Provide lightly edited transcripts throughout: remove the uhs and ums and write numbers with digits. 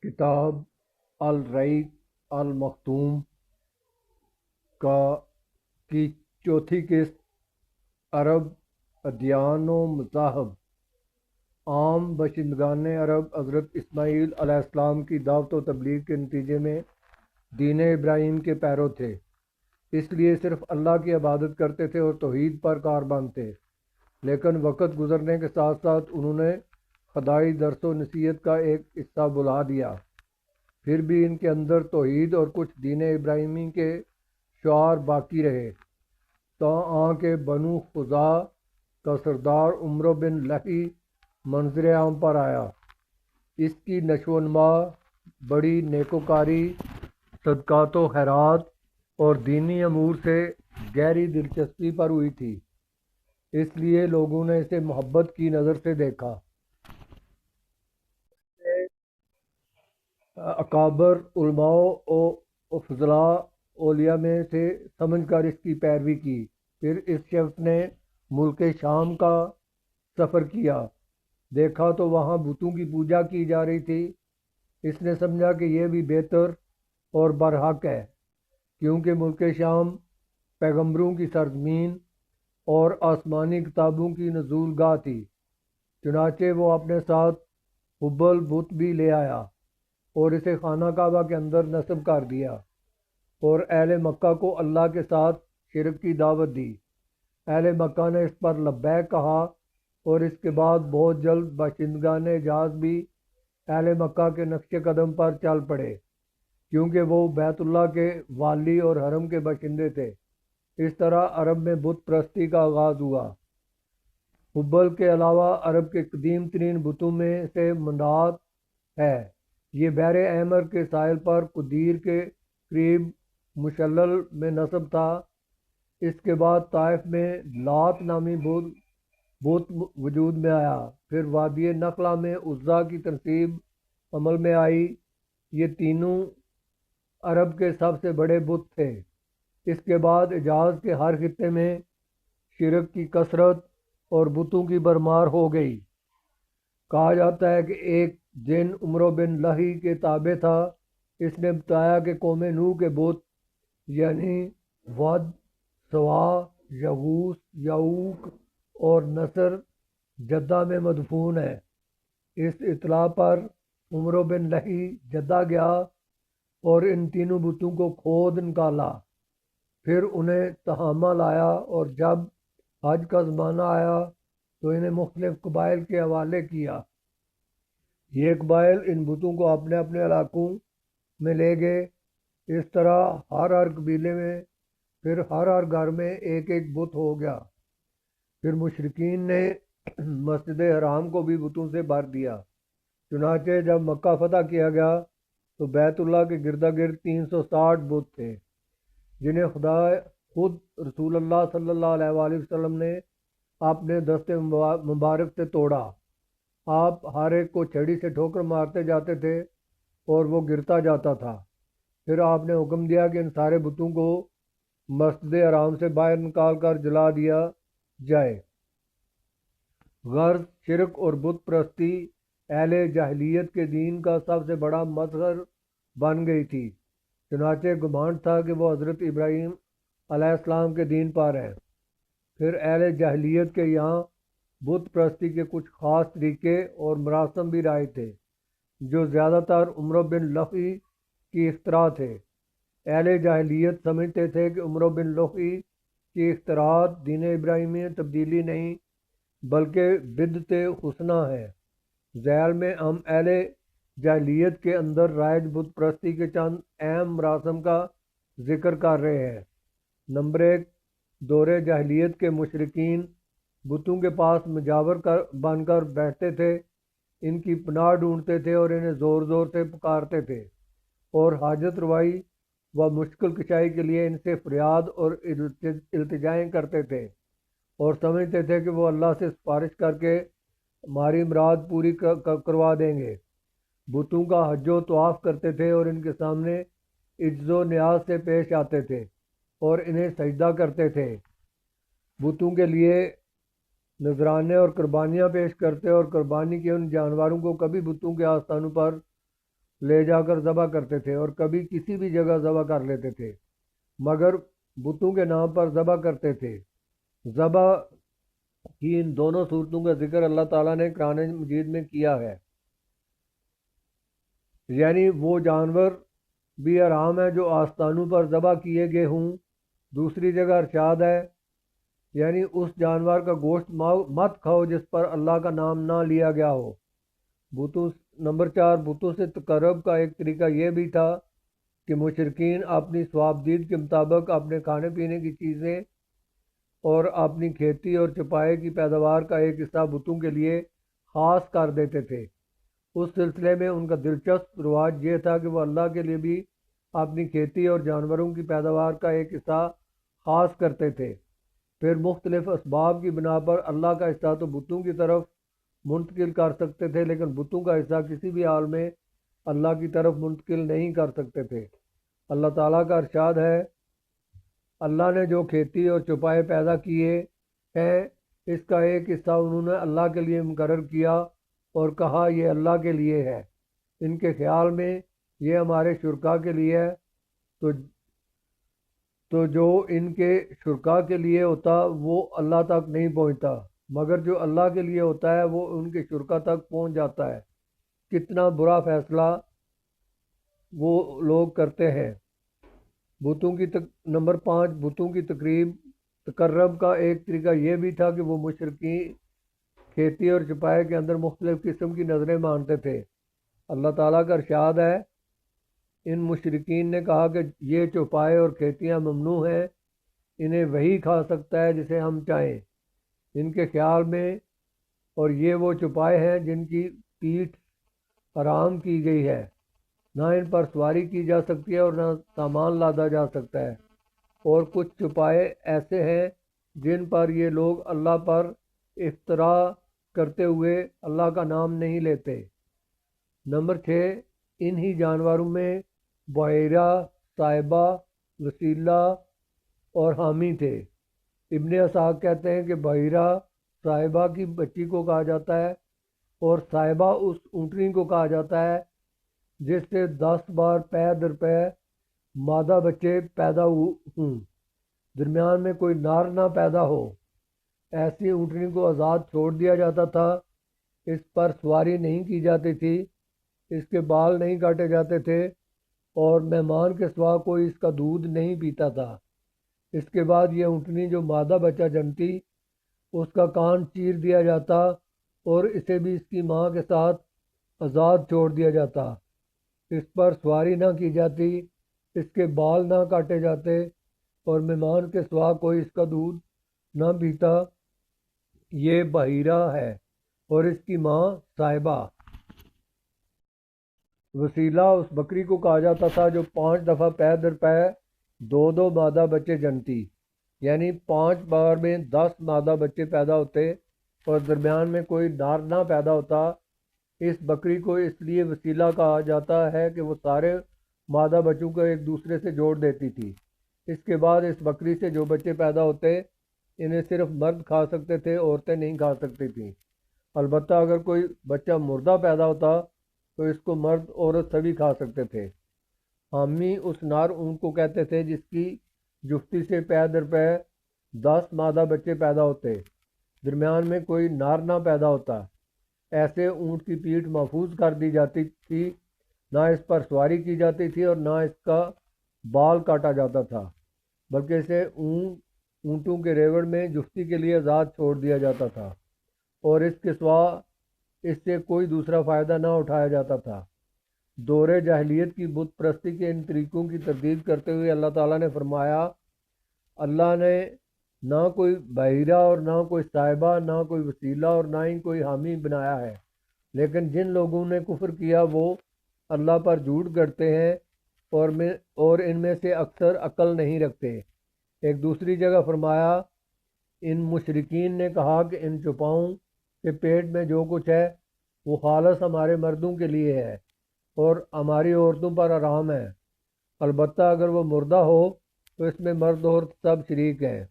کتاب الرحیق المختوم کا کی چوتھی قسط عرب ادیان و مذاہب عام باشندگان عرب حضرت اسماعیل علیہ السلام کی دعوت و تبلیغ کے نتیجے میں دین ابراہیم کے پیرو تھے، اس لیے صرف اللہ کی عبادت کرتے تھے اور توحید پر کاربند تھے، لیکن وقت گزرنے کے ساتھ ساتھ انہوں نے خدائی درس و نصیحت کا ایک حصہ بھلا دیا۔ پھر بھی ان کے اندر توحید اور کچھ دین ابراہیمی کے شعار باقی رہے، تاآں کہ بنو خزاعہ کا سردار عمرو بن لہی منظر عام پر آیا۔ اس کی نشو و نما بڑی نیکوکاری، صدقات و خیرات اور دینی امور سے گہری دلچسپی پر ہوئی تھی، اس لیے لوگوں نے اسے محبت کی نظر سے دیکھا۔ اکابر علماء و فضلاء اولیاء میں سے سمجھ کر اس کی پیروی کی۔ پھر اس شخص نے ملک شام کا سفر کیا، دیکھا تو وہاں بتوں کی پوجا کی جا رہی تھی۔ اس نے سمجھا کہ یہ بھی بہتر اور برحق ہے، کیونکہ ملک شام پیغمبروں کی سرزمین اور آسمانی کتابوں کی نزول گاہ تھی۔ چنانچہ وہ اپنے ساتھ حبل بت بھی لے آیا اور اسے خانہ کعبہ کے اندر نصب کر دیا، اور اہل مکہ کو اللہ کے ساتھ شرک کی دعوت دی۔ اہل مکہ نے اس پر لبیک کہا، اور اس کے بعد بہت جلد باشندگان حجاز بھی اہل مکہ کے نقش قدم پر چل پڑے، کیونکہ وہ بیت اللہ کے والی اور حرم کے باشندے تھے۔ اس طرح عرب میں بت پرستی کا آغاز ہوا۔ حبل کے علاوہ عرب کے قدیم ترین بتوں میں سے منات ہے۔ یہ بحر احمر کے ساحل پر قدیر کے قریب مشلل میں نصب تھا۔ اس کے بعد طائف میں لات نامی بت وجود میں آیا، پھر وادی نخلا میں عزا کی تنصیب عمل میں آئی۔ یہ تینوں عرب کے سب سے بڑے بت تھے۔ اس کے بعد حجاز کے ہر خطے میں شرک کی کثرت اور بتوں کی بھرمار ہو گئی۔ کہا جاتا ہے کہ ایک جن عمرو بن لہی کے تابع تھا، اس نے بتایا کہ قوم نوح کے بت یعنی ود، سوا، یغوث، یعوق اور نصر جدہ میں مدفون ہے۔ اس اطلاع پر عمرو بن لہی جدہ گیا اور ان تینوں بتوں کو کھود نکالا، پھر انہیں تہامہ لایا، اور جب حج کا زمانہ آیا تو انہیں مختلف قبائل کے حوالے کیا۔ یہ قبائل ان بتوں کو اپنے اپنے علاقوں میں لے گئے۔ اس طرح ہر قبیلے میں پھر ہر گھر میں ایک ایک بت ہو گیا۔ پھر مشرکین نے مسجد حرام کو بھی بتوں سے بھر دیا۔ چنانچہ جب مکہ فتح کیا گیا تو بیت اللہ کے گردا گرد 360 بت تھے، جنہیں خود رسول اللہ صلی اللہ علیہ وآلہ وسلم نے اپنے دست مبارک سے توڑا۔ آپ ہر ایک کو چھڑی سے ٹھوکر مارتے جاتے تھے اور وہ گرتا جاتا تھا۔ پھر آپ نے حکم دیا کہ ان سارے بتوں کو مسجد حرام سے باہر نکال کر جلا دیا جائے۔ غرض شرک اور بت پرستی اہل جاہلیت کے دین کا سب سے بڑا مظہر بن گئی تھی۔ چنانچہ گمانڈ تھا کہ وہ حضرت ابراہیم علیہ السلام کے دین پر ہیں۔ پھر اہل جاہلیت کے یہاں بت پرستی کے کچھ خاص طریقے اور مراسم بھی رائج تھے، جو زیادہ تر عمرو بن لہی کی اختراع تھے۔ اہل جاہلیت سمجھتے تھے کہ عمرو بن لہی کی اختراعات دین ابراہیمی میں تبدیلی نہیں بلکہ بدعت حسنہ ہے۔ ذیل میں ہم اہل جاہلیت کے اندر رائج بت پرستی کے چند اہم مراسم کا ذکر کر رہے ہیں۔ نمبر 1، دور جاہلیت کے مشرکین بتوں کے پاس مجاور بن کر بیٹھتے تھے، ان کی پناہ ڈھونڈتے تھے اور انہیں زور زور سے پکارتے تھے، اور حاجت روائی و مشکل کشائی کے لیے ان سے فریاد اور التجائیں کرتے تھے، اور سمجھتے تھے کہ وہ اللہ سے سفارش کر کے ہماری مراد پوری کروا دیں گے۔ بتوں کا حج و طواف کرتے تھے اور ان کے سامنے عجز و نیاز سے پیش آتے تھے اور انہیں سجدہ کرتے تھے۔ بتوں کے لیے نذرانے اور قربانیاں پیش کرتے اور قربانی کے ان جانوروں کو کبھی بتوں کے آستانوں پر لے جا کر ذبح کرتے تھے اور کبھی کسی بھی جگہ ذبح کر لیتے تھے، مگر بتوں کے نام پر ذبح کرتے تھے۔ ذبح کی ان دونوں صورتوں کا ذکر اللہ تعالیٰ نے قرآن مجید میں کیا ہے، یعنی وہ جانور بھی حرام ہے جو آستانوں پر ذبح کیے گئے ہوں۔ دوسری جگہ ارشاد ہے، یعنی اس جانور کا گوشت مت کھاؤ جس پر اللہ کا نام نہ لیا گیا ہو۔ بتوں نمبر 4، بتوں سے تقرب کا ایک طریقہ یہ بھی تھا کہ مشرکین اپنی ثوابدید کے مطابق اپنے کھانے پینے کی چیزیں اور اپنی کھیتی اور چپائے کی پیداوار کا ایک حصہ بتوں کے لیے خاص کر دیتے تھے۔ اس سلسلے میں ان کا دلچسپ رواج یہ تھا کہ وہ اللہ کے لیے بھی اپنی کھیتی اور جانوروں کی پیداوار کا ایک حصہ خاص کرتے تھے، پھر مختلف اسباب کی بنا پر اللہ کا حصہ تو بتوں کی طرف منتقل کر سکتے تھے، لیکن بتوں کا حصہ کسی بھی حال میں اللہ کی طرف منتقل نہیں کر سکتے تھے۔ اللہ تعالیٰ کا ارشاد ہے، اللہ نے جو کھیتی اور چوپائے پیدا کیے ہیں اس کا ایک حصہ انہوں نے اللہ کے لیے مقرر کیا اور کہا یہ اللہ کے لیے ہے، ان کے خیال میں یہ ہمارے شرکاء کے لیے ہے، تو جو ان کے شرکاء کے لیے ہوتا وہ اللہ تک نہیں پہنچتا، مگر جو اللہ کے لیے ہوتا ہے وہ ان کے شرکاء تک پہنچ جاتا ہے۔ کتنا برا فیصلہ وہ لوگ کرتے ہیں۔ نمبر 5، بتوں کی تقرب کا ایک طریقہ یہ بھی تھا کہ وہ مشرکین کھیتی اور چپائے کے اندر مختلف قسم کی نظریں مانتے تھے۔ اللہ تعالیٰ کا ارشاد ہے، ان مشرکین نے کہا کہ یہ چوپائے اور کھیتیاں ممنوع ہیں، انہیں وہی کھا سکتا ہے جسے ہم چاہیں ان کے خیال میں، اور یہ وہ چوپائے ہیں جن کی پیٹھ حرام کی گئی ہے، نہ ان پر سواری کی جا سکتی ہے اور نہ سامان لادا جا سکتا ہے، اور کچھ چوپائے ایسے ہیں جن پر یہ لوگ اللہ پر افتراء کرتے ہوئے اللہ کا نام نہیں لیتے۔ نمبر 6، انہی جانوروں میں بحیرہ، صائبہ، وسیلہ اور حامی تھے۔ ابن اسحاق کہتے ہیں کہ بحیرہ صائبہ کی بچی کو کہا جاتا ہے اور صائبہ اس اونٹنی کو کہا جاتا ہے جس سے 10 بار پے در پے مادہ بچے پیدا ہوں، درمیان میں کوئی نر نہ پیدا ہو۔ ایسی اونٹنی کو آزاد چھوڑ دیا جاتا تھا، اس پر سواری نہیں کی جاتی تھی، اس کے بال نہیں کاٹے جاتے تھے اور مہمان کے سوا کوئی اس کا دودھ نہیں پیتا تھا۔ اس کے بعد یہ اونٹنی جو مادہ بچہ جنتی اس کا کان چیر دیا جاتا اور اسے بھی اس کی ماں کے ساتھ آزاد چھوڑ دیا جاتا، اس پر سواری نہ کی جاتی، اس کے بال نہ کاٹے جاتے اور مہمان کے سوا کوئی اس کا دودھ نہ پیتا۔ یہ بحیرہ ہے اور اس کی ماں صائبہ۔ وسیلہ اس بکری کو کہا جاتا تھا جو 5 دفعہ پے در پے 2 مادہ بچے جنتی، یعنی 5 بار میں 10 مادہ بچے پیدا ہوتے اور درمیان میں کوئی نر نہ پیدا ہوتا۔ اس بکری کو اس لیے وسیلہ کہا جاتا ہے کہ وہ سارے مادہ بچوں کو ایک دوسرے سے جوڑ دیتی تھی۔ اس کے بعد اس بکری سے جو بچے پیدا ہوتے انہیں صرف مرد کھا سکتے تھے، عورتیں نہیں کھا سکتی تھیں۔ البتہ اگر کوئی بچہ مردہ پیدا ہوتا تو اس کو مرد عورت سبھی کھا سکتے تھے۔ حامی اس نر اونٹ کو کہتے تھے جس کی جفتی سے پے در پے 10 مادہ بچے پیدا ہوتے، درمیان میں کوئی نر نہ پیدا ہوتا۔ ایسے اونٹ کی پیٹھ محفوظ کر دی جاتی تھی، نہ اس پر سواری کی جاتی تھی اور نہ اس کا بال کاٹا جاتا تھا، بلکہ اسے اونٹوں کے ریوڑ میں جفتی کے لیے آزاد چھوڑ دیا جاتا تھا اور اس کے سوا اس سے کوئی دوسرا فائدہ نہ اٹھایا جاتا تھا۔ دور جاہلیت کی بت پرستی کے ان طریقوں کی تردید کرتے ہوئے اللہ تعالیٰ نے فرمایا، اللہ نے نہ کوئی بحیرہ اور نہ کوئی صائبہ، نہ کوئی وسیلہ اور نہ ہی کوئی حامی بنایا ہے، لیکن جن لوگوں نے کفر کیا وہ اللہ پر جھوٹ گڑھتے ہیں اور ان میں سے اکثر عقل نہیں رکھتے۔ ایک دوسری جگہ فرمایا، ان مشرکین نے کہا کہ ان چوپاؤں کے پیٹ میں جو کچھ ہے وہ خالص ہمارے مردوں کے لیے ہے اور ہماری عورتوں پر حرام ہے، البتہ اگر وہ مردہ ہو تو اس میں مرد عورت سب شریک ہیں۔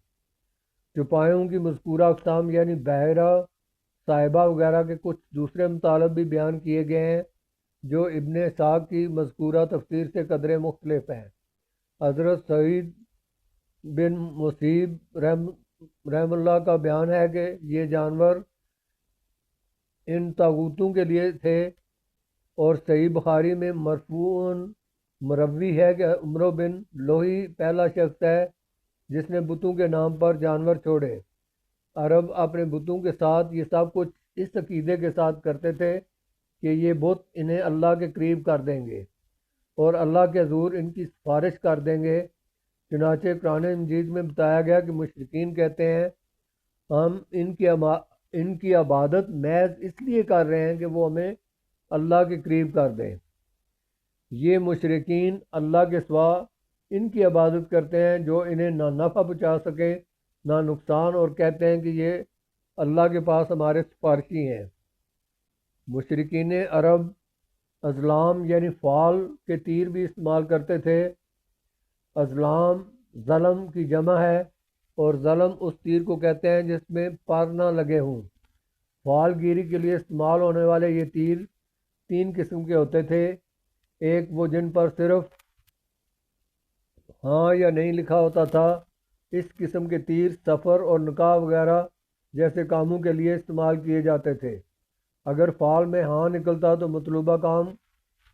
چوپایوں کی مذکورہ اقسام یعنی بحیرہ، صائبہ وغیرہ کے کچھ دوسرے مطالب بھی بیان کیے گئے ہیں۔ جو ابن اسحاق کی مذکورہ تفسیر سے قدرے مختلف ہیں۔ حضرت سعید بن مصیب رحم اللہ کا بیان ہے کہ یہ جانور ان طاغوتوں کے لیے تھے، اور صحیح بخاری میں مرفوعاً مروی ہے کہ عمرو بن لوہی پہلا شخص ہے جس نے بتوں کے نام پر جانور چھوڑے۔ عرب اپنے بتوں کے ساتھ یہ سب کچھ اس عقیدے کے ساتھ کرتے تھے کہ یہ بت انہیں اللہ کے قریب کر دیں گے اور اللہ کے حضور ان کی سفارش کر دیں گے۔ چنانچہ قرآن مجید میں بتایا گیا کہ مشرکین کہتے ہیں ہم ان کی عبادت محض اس لیے کر رہے ہیں کہ وہ ہمیں اللہ کے قریب کر دیں۔ یہ مشرکین اللہ کے سوا ان کی عبادت کرتے ہیں جو انہیں نہ نفع پہنچا سکے نہ نقصان، اور کہتے ہیں کہ یہ اللہ کے پاس ہمارے سفارشی ہیں۔ مشرکین عرب ازلام یعنی فال کے تیر بھی استعمال کرتے تھے۔ ازلام ظلم کی جمع ہے، اور ظلم اس تیر کو کہتے ہیں جس میں پر نہ لگے ہوں۔ فال گیری کے لیے استعمال ہونے والے یہ تیر 3 قسم کے ہوتے تھے۔ ایک وہ جن پر صرف ہاں یا نہیں لکھا ہوتا تھا۔ اس قسم کے تیر سفر اور نکاح وغیرہ جیسے کاموں کے لیے استعمال کیے جاتے تھے۔ اگر فال میں ہاں نکلتا تو مطلوبہ کام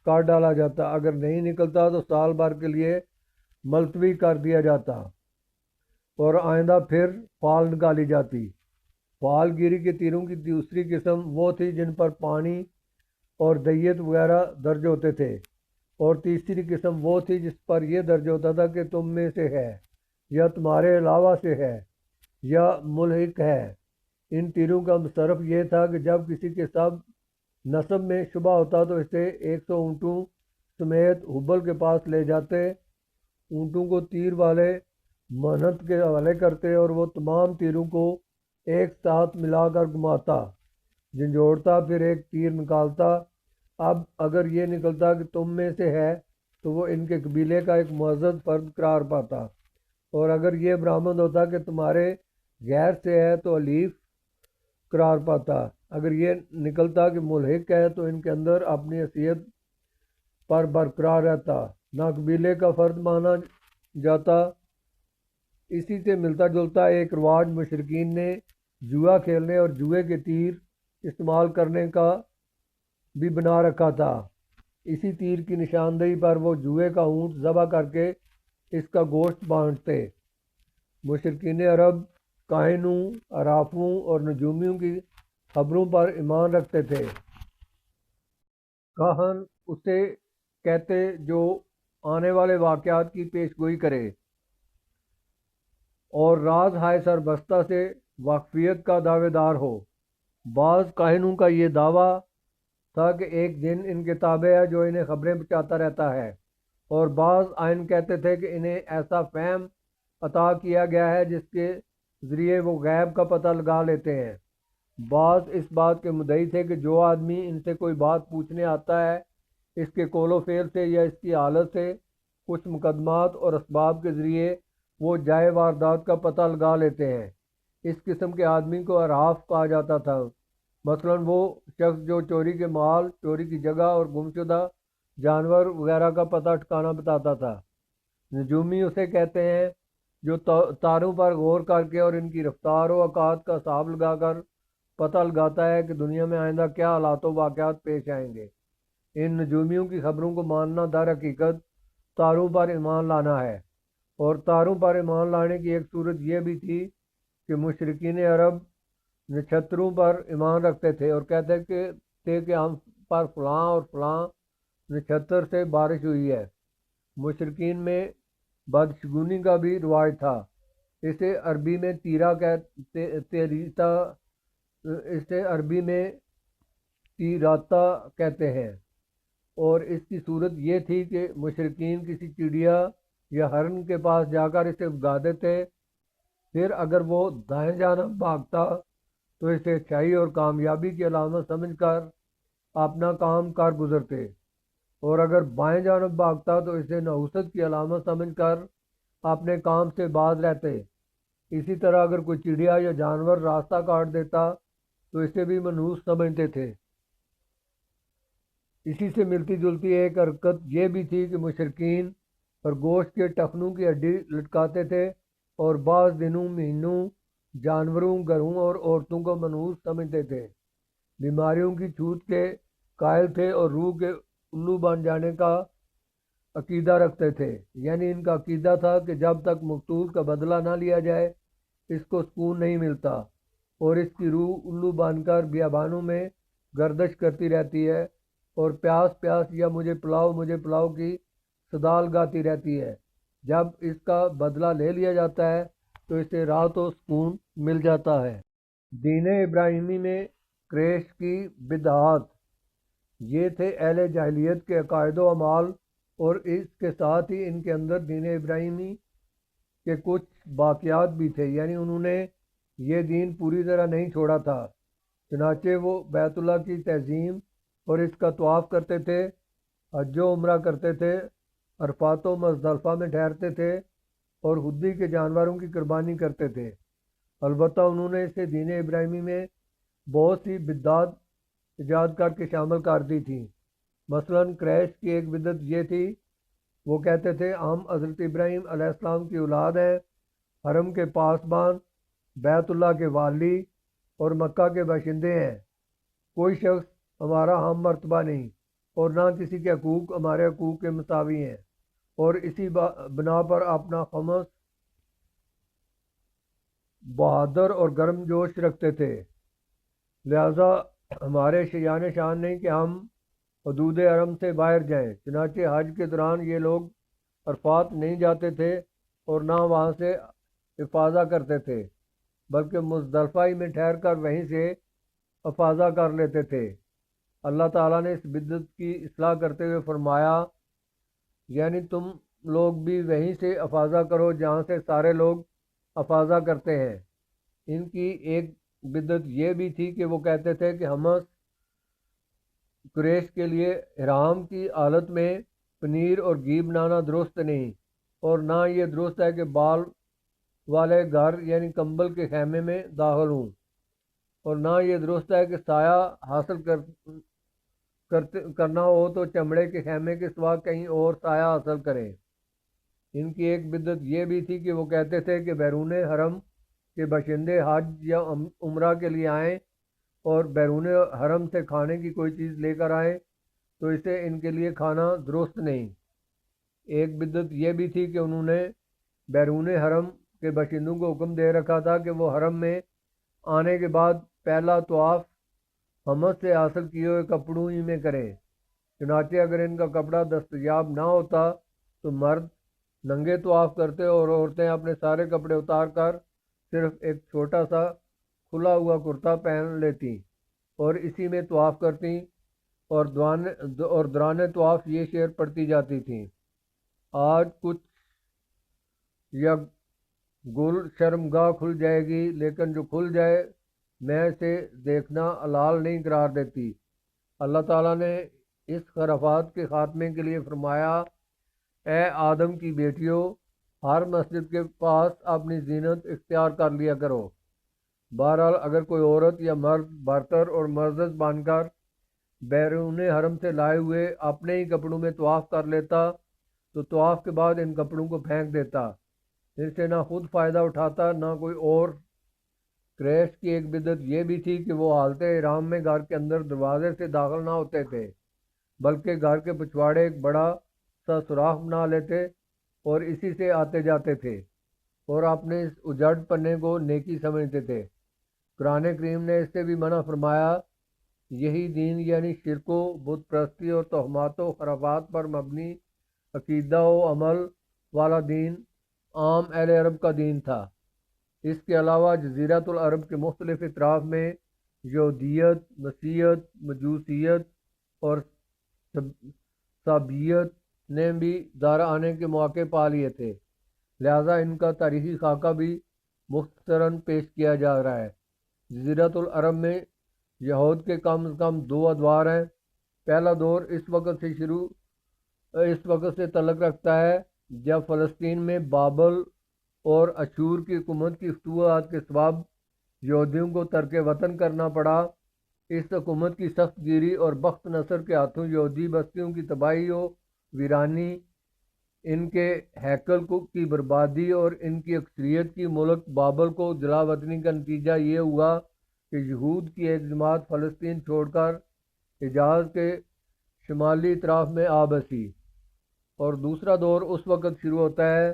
کر ڈالا جاتا، اگر نہیں نکلتا تو سال بھر کے لیے ملتوی کر دیا جاتا اور آئندہ پھر فال نکالی جاتی۔ فال گیری کے تیروں کی دوسری قسم وہ تھی جن پر پانی اور دیت وغیرہ درج ہوتے تھے، اور تیسری قسم وہ تھی جس پر یہ درج ہوتا تھا کہ تم میں سے ہے یا تمہارے علاوہ سے ہے یا ملحق ہے۔ ان تیروں کا مصرف یہ تھا کہ جب کسی کے سب نسب میں شبہ ہوتا تو اسے 100 اونٹوں سمیت حبل کے پاس لے جاتے، اونٹوں کو تیر والے محنت کے حوالے کرتے اور وہ تمام تیروں کو ایک ساتھ ملا کر گھماتا، جھنجھوڑتا، پھر ایک تیر نکالتا۔ اب اگر یہ نکلتا کہ تم میں سے ہے تو وہ ان کے قبیلے کا ایک معزز فرد قرار پاتا، اور اگر یہ برآمد ہوتا کہ تمہارے غیر سے ہے تو حلیف قرار پاتا۔ اگر یہ نکلتا کہ ملحق ہے تو ان کے اندر اپنی حیثیت پر برقرار رہتا، نہ قبیلے کا فرد مانا جاتا۔ اسی سے ملتا جلتا ایک رواج مشرکین نے جوا کھیلنے اور جوئے کے تیر استعمال کرنے کا بھی بنا رکھا تھا۔ اسی تیر کی نشاندہی پر وہ جوئے کا اونٹ ذبح کر کے اس کا گوشت بانٹتے۔ مشرکین عرب کاہنوں، عرافوں اور نجومیوں کی خبروں پر ایمان رکھتے تھے۔ کاہن اسے کہتے جو آنے والے واقعات کی پیشگوئی کرے اور راز ہائے سربستہ سے واقفیت کا دعوے دار ہو۔ بعض کاہنوں کا یہ دعویٰ تھا کہ ایک جن ان کے تابع ہے جو انہیں خبریں پہنچاتا رہتا ہے، اور بعض آئن کہتے تھے کہ انہیں ایسا فہم عطا کیا گیا ہے جس کے ذریعے وہ غیب کا پتہ لگا لیتے ہیں۔ بعض اس بات کے مدعی تھے کہ جو آدمی ان سے کوئی بات پوچھنے آتا ہے اس کے قول و فعل سے یا اس کی حالت سے کچھ مقدمات اور اسباب کے ذریعے وہ جائے واردات کا پتہ لگا لیتے ہیں۔ اس قسم کے آدمی کو عراف کہا جاتا تھا۔ مثلاً وہ شخص جو چوری کے مال، چوری کی جگہ اور گمشدہ جانور وغیرہ کا پتہ ٹھکانا بتاتا تھا۔ نجومی اسے کہتے ہیں جو تاروں پر غور کر کے اور ان کی رفتار و اوقات کا حساب لگا کر پتہ لگاتا ہے کہ دنیا میں آئندہ کیا حالات و واقعات پیش آئیں گے۔ ان نجومیوں کی خبروں کو ماننا در حقیقت تاروں پر ایمان لانا ہے، اور تاروں پر ایمان لانے کی ایک صورت یہ بھی تھی کہ مشرکین عرب نچھتروں پر ایمان رکھتے تھے اور کہتے تھے کہ ہم پر فلاں اور فلاں نچھتر سے بارش ہوئی ہے۔ مشرکین میں بدشگونی کا بھی رواج تھا۔ اسے عربی میں تیراتا کہتے ہیں، اور اس کی صورت یہ تھی کہ مشرکین کسی چڑیا یا ہرن کے پاس جا کر اسے بھگا دیتے، پھر اگر وہ دائیں جانب بھاگتا تو اسے اچھائی اور کامیابی کی علامت سمجھ کر اپنا کام کر گزرتے، اور اگر بائیں جانب بھاگتا تو اسے نحوست کی علامت سمجھ کر اپنے کام سے باز رہتے۔ اسی طرح اگر کوئی چڑیا یا جانور راستہ کاٹ دیتا تو اسے بھی منحوس سمجھتے تھے۔ اسی سے ملتی جلتی ایک حرکت یہ بھی تھی کہ مشرکین خرگوش کے ٹخنوں کی ہڈی لٹکاتے تھے اور بعض دنوں مہینوں جانوروں گھروں اور عورتوں کو منحوس سمجھتے تھے، بیماریوں کی چھوٹ کے قائل تھے اور روح کے الو بن جانے کا عقیدہ رکھتے تھے۔ یعنی ان کا عقیدہ تھا کہ جب تک مقتول کا بدلہ نہ لیا جائے اس کو سکون نہیں ملتا، اور اس کی روح الو بن کر بیابانوں میں گردش کرتی رہتی ہے اور پیاس پیاس یا مجھے پلاؤ کی صدا لگاتی رہتی ہے۔ جب اس کا بدلہ لے لیا جاتا ہے تو اسے راحت و سکون مل جاتا ہے۔ دین ابراہیمی میں کریش کی بدعات یہ تھے اہل جاہلیت کے عقائد و اعمال، اور اس کے ساتھ ہی ان کے اندر دین ابراہیمی کے کچھ باقیات بھی تھے، یعنی انہوں نے یہ دین پوری طرح نہیں چھوڑا تھا۔ چنانچہ وہ بیت اللہ کی تعظیم اور اس کا طواف کرتے تھے، حج و عمرہ کرتے تھے، عرفات و مزدلفہ میں ٹھہرتے تھے اور خودی کے جانوروں کی قربانی کرتے تھے۔ البتہ انہوں نے اسے دین ابراہیمی میں بہت سی بدعات ایجاد کر کے شامل کر دی تھیں۔ مثلا کریش کی ایک بدعت یہ تھی، وہ کہتے تھے ہم حضرت ابراہیم علیہ السلام کی اولاد ہیں، حرم کے پاسبان، بیت اللہ کے والی اور مکہ کے باشندے ہیں، کوئی شخص ہمارا ہم مرتبہ نہیں اور نہ کسی کے حقوق ہمارے حقوق کے مساوی ہیں، اور اسی بنا پر اپنا خمس بہادر اور گرم جوش رکھتے تھے، لہذا ہمارے شیان شان نہیں کہ ہم حدود حرم سے باہر جائیں۔ چنانچہ حج کے دوران یہ لوگ عرفات نہیں جاتے تھے اور نہ وہاں سے افاضہ کرتے تھے، بلکہ مزدلفہ ہی میں ٹھہر کر وہیں سے افاضہ کر لیتے تھے۔ اللہ تعالیٰ نے اس بدعت کی اصلاح کرتے ہوئے فرمایا، یعنی تم لوگ بھی وہیں سے افاضہ کرو جہاں سے سارے لوگ افاضہ کرتے ہیں۔ ان کی ایک بدعت یہ بھی تھی کہ وہ کہتے تھے کہ ہمس قریش کے لیے احرام کی حالت میں پنیر اور گھی بنانا درست نہیں، اور نہ یہ درست ہے کہ بال والے گھر یعنی کمبل کے خیمے میں داخل ہوں، اور نہ یہ درست ہے کہ سایہ حاصل کرنا ہو تو چمڑے کے خیمے کے سوا کہیں اور سایہ حاصل کریں۔ ان کی ایک بدعت یہ بھی تھی کہ وہ کہتے تھے کہ بیرون حرم کے باشندے حج یا عمرہ کے لیے آئیں اور بیرون حرم سے کھانے کی کوئی چیز لے کر آئیں تو اسے ان کے لیے کھانا درست نہیں۔ ایک بدعت یہ بھی تھی کہ انہوں نے بیرون حرم کے باشندوں کو حکم دے رکھا تھا کہ وہ حرم میں آنے کے بعد پہلا طواف حمس سے حاصل کیے ہوئے کپڑوں ہی میں کریں۔ چنانچہ اگر ان کا کپڑا دستیاب نہ ہوتا تو مرد ننگے طواف کرتے اور عورتیں اپنے سارے کپڑے اتار کر صرف ایک چھوٹا سا کھلا ہوا کرتا پہن لیتی اور اسی میں طواف کرتی، اور دوران طواف یہ شعر پڑھتی جاتی تھیں، آج کچھ یا گل شرمگاہ کھل جائے گی، لیکن جو کھل جائے میں اسے دیکھنا حلال نہیں قرار دیتی۔ اللہ تعالیٰ نے اس خرافات کے خاتمے کے لیے فرمایا، اے آدم کی بیٹیوں، ہر مسجد کے پاس اپنی زینت اختیار کر لیا کرو۔ بہرحال اگر کوئی عورت یا مرد برتر اور معزز بن کر بیرون حرم سے لائے ہوئے اپنے ہی کپڑوں میں طواف کر لیتا تو طواف کے بعد ان کپڑوں کو پھینک دیتا، ان سے نہ خود فائدہ اٹھاتا نہ کوئی اور۔ کریش کی ایک بدعت یہ بھی تھی کہ وہ حالت احرام میں گھر کے اندر دروازے سے داخل نہ ہوتے تھے، بلکہ گھر کے پچھواڑے ایک بڑا سا سوراخ بنا لیتے اور اسی سے آتے جاتے تھے اور اپنے اس اجڑ پنے کو نیکی سمجھتے تھے۔ قرآن کریم نے اس سے بھی منع فرمایا، یہی دین یعنی شرک و بت پرستی اور توہمات و خرافات پر مبنی عقیدہ و عمل والا دین عام اہل عرب کا دین تھا۔ اس کے علاوہ جزیرۃ العرب کے مختلف اطراف میں یہودیت، مسیحیت، مجوسیت اور صابئیت نے بھی دار آنے کے مواقع پا لیے تھے، لہذا ان کا تاریخی خاکہ بھی مختصراً پیش کیا جا رہا ہے۔ جزیرۃ العرب میں یہود کے کم از کم 2 ادوار ہیں۔ پہلا دور اس وقت سے تعلق رکھتا ہے جب فلسطین میں بابل اور اشور کی حکومت کی فتوحات کے سبب یہودیوں کو ترک وطن کرنا پڑا اس حکومت کی سخت گیری اور بخت نصر کے ہاتھوں یہودی بستیوں کی تباہی و ویرانی، ان کے ہیکل کی بربادی اور ان کی اکثریت کی ملک بابل کو جلا وطنی کا نتیجہ یہ ہوا کہ یہود کی ایک جماعت فلسطین چھوڑ کر حجاز کے شمالی اطراف میں آ بسی، اور دوسرا دور اس وقت شروع ہوتا ہے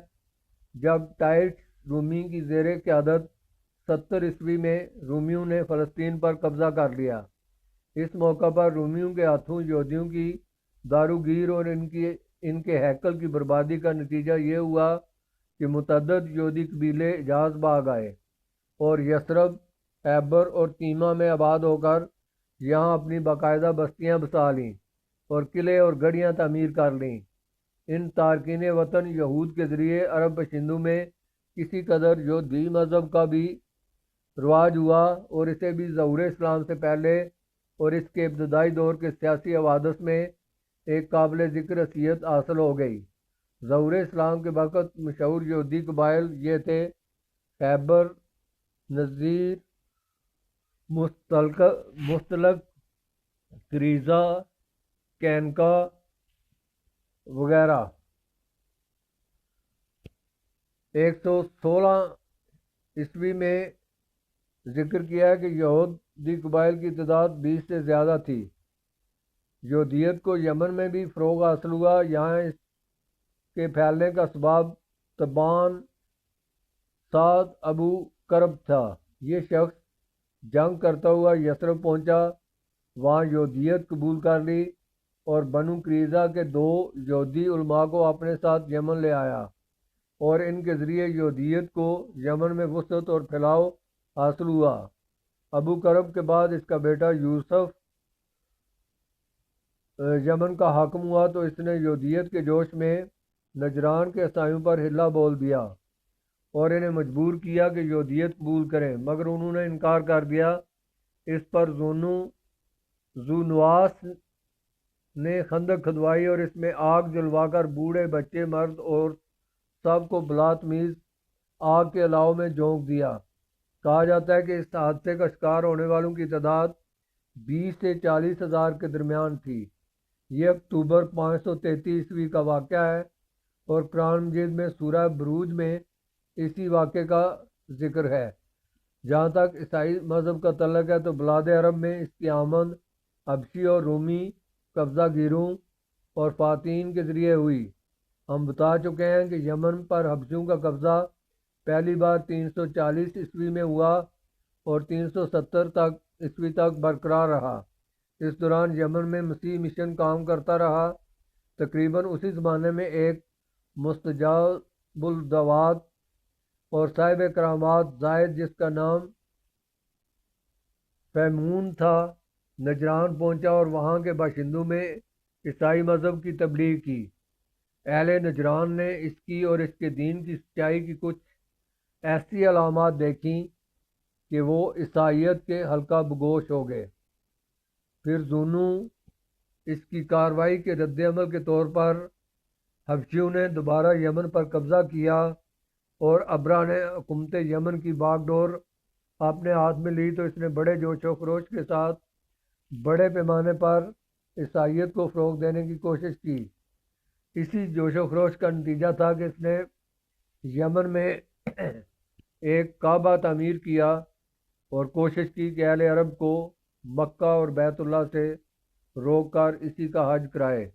جب ٹائٹس رومی کی زیر قیادت 70 میں رومیوں نے فلسطین پر قبضہ کر لیا۔ اس موقع پر رومیوں کے ہاتھوں یہودیوں کی داروگیر اور ان کے ہیکل کی بربادی کا نتیجہ یہ ہوا کہ متعدد یہودی قبیلے حجاز بھاگ آئے اور یثرب، خیبر اور تیمہ میں آباد ہو کر یہاں اپنی باقاعدہ بستیاں بسا لیں اور قلعے اور گڑھیاں تعمیر کر لیں۔ ان تارکین وطن یہود کے ذریعے عرب باشندوں میں کسی قدر یہودی مذہب کا بھی رواج ہوا اور اسے بھی ظہور اسلام سے پہلے اور اس کے ابتدائی دور کے سیاسی حوادث میں ایک قابل ذکر حیثیت حاصل ہو گئی۔ ظہور اسلام کے وقت مشہور یہودی قبائل یہ تھے: خیبر، نذیر، مستلق، کریزہ، کینکا وغیرہ۔ 116 میں ذکر کیا ہے کہ یہودی قبائل کی تعداد 20 سے زیادہ تھی۔ یہودیت کو یمن میں بھی فروغ حاصل ہوا۔ یہاں اس کے پھیلنے کا سبب تبان سعد ابو کرب تھا۔ یہ شخص جنگ کرتا ہوا یثرب پہنچا، وہاں یہودیت قبول کر لی اور بنو قریظہ کے 2 یہودی علماء کو اپنے ساتھ یمن لے آیا اور ان کے ذریعے یہودیت کو یمن میں وسعت اور پھیلاؤ حاصل ہوا۔ ابو کرب کے بعد اس کا بیٹا یوسف یمن کا حاکم ہوا تو اس نے یہودیت کے جوش میں نجران کے عیسائیوں پر حملہ بول دیا اور انہیں مجبور کیا کہ یہودیت قبول کریں، مگر انہوں نے انکار کر دیا۔ اس پر ذو نواس نے خندق کھدوائی اور اس میں آگ جلوا کر بوڑھے، بچے، مرد اور سب کو بلا تمیز آگ کے الاؤ میں جھونک دیا۔ کہا جاتا ہے کہ اس حادثے کا شکار ہونے والوں کی تعداد 20 سے 40 ہزار کے درمیان تھی۔ یہ اکتوبر 533 کا واقعہ ہے اور قرآن مجید میں سورہ بروج میں اسی واقعے کا ذکر ہے۔ جہاں تک عیسائی مذہب کا تعلق ہے تو بلاد عرب میں اس کی آمد حبشی اور رومی قبضہ گیروں اور فاتحین کے ذریعے ہوئی۔ ہم بتا چکے ہیں کہ یمن پر حبشیوں کا قبضہ پہلی بار 340 میں ہوا اور 370 تک برقرار رہا۔ اس دوران یمن میں مسیح مشن کام کرتا رہا۔ تقریباً اسی زمانے میں ایک مستجاب الدعوات اور صاحب کرامات زائد، جس کا نام فیمون تھا، نجران پہنچا اور وہاں کے باشندوں میں عیسائی مذہب کی تبلیغ کی۔ اہل نجران نے اس کی اور اس کے دین کی سچائی کی کچھ ایسی علامات دیکھیں کہ وہ عیسائیت کے حلقہ بگوش ہو گئے۔ پھر زونو اس کی کارروائی کے رد عمل کے طور پر حبشیوں نے دوبارہ یمن پر قبضہ کیا اور ابرا نے حکومت یمن کی باغ ڈور اپنے ہاتھ میں لی تو اس نے بڑے جوش و خروش کے ساتھ بڑے پیمانے پر عیسائیت کو فروغ دینے کی کوشش کی۔ اسی جوش و خروش کا نتیجہ تھا کہ اس نے یمن میں ایک کعبہ تعمیر کیا اور کوشش کی کہ اہل عرب کو مکہ اور بیت اللہ سے روک کر اسی کا حج کرائے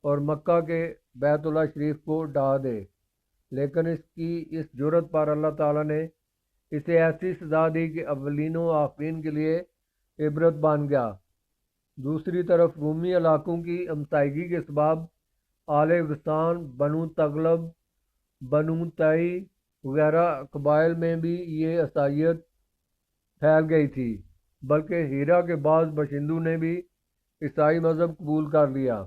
اور مکہ کے بیت اللہ شریف کو ڈھا دے، لیکن اس جرت پر اللہ تعالیٰ نے اسے ایسی سزا دی کہ اولین و آخرین کے لیے عبرت بن گیا۔ دوسری طرف رومی علاقوں کی ہمسائیگی کے سبب آل غسان، بنو تغلب، بنو تائی وغیرہ قبائل میں بھی یہ عیسائیت پھیل گئی تھی، بلکہ ہیرا کے بعض باشندوں نے بھی عیسائی مذہب قبول کر لیا۔